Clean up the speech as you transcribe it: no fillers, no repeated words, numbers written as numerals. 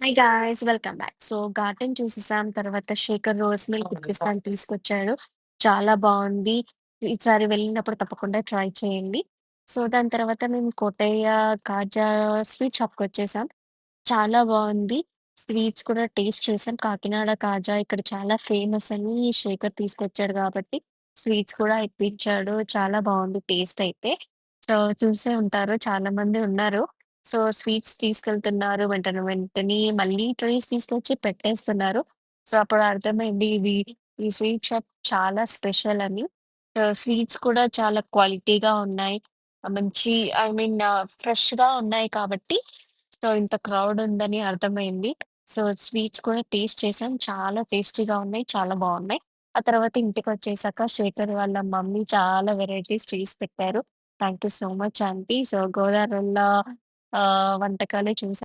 Hi guys welcome back. Garden చూసేసాం. తర్వాత Shekhar rose milk ఇప్పిస్తాను తీసుకొచ్చాడు. చాలా బావుంది. ఈసారి వెళ్ళినప్పుడు తప్పకుండా ట్రై చేయండి. దాని తర్వాత మేము కోటయ్య కాజా స్వీట్ షాప్‌కొచ్చేసాం. చాలా బావుంది. స్వీట్స్ కూడా టేస్ట్ చేసాం. కాకినాడ కాజా ఇక్కడ చాలా ఫేమస్ అని శేఖర్ తీసుకొచ్చాడు కాబట్టి, స్వీట్స్ కూడా ఇప్పించాడు. చాలా బావుంది టేస్ట్ అయితే. చూసే ఉంటారు చాలామంది ఉన్నారు. స్వీట్స్ తీసుకెళ్తున్నారు. వెంటనే మళ్ళీ ట్రేస్ తీసుకొచ్చి పెట్టేస్తున్నారు. అప్పుడు అర్థమైంది ఈ స్వీట్ షాప్ చాలా స్పెషల్ అని. స్వీట్స్ కూడా చాలా క్వాలిటీగా ఉన్నాయి. మంచి ఐ మీన్ ఫ్రెష్‌గా ఉన్నాయి కాబట్టి ఇంత క్రౌడ్ ఉందని అర్థమైంది. స్వీట్స్ కూడా టేస్ట్ చేసాం. చాలా టేస్టీగా ఉన్నాయి. చాలా బావున్నాయి. ఆ తర్వాత ఇంటికొచ్చేసాక శేఖర్ వాళ్ళ మమ్మీ చాలా వెరైటీస్ చేసి పెట్టారు. Thank you so much aunty. గోదావరిలో వంటకాలే చూసా.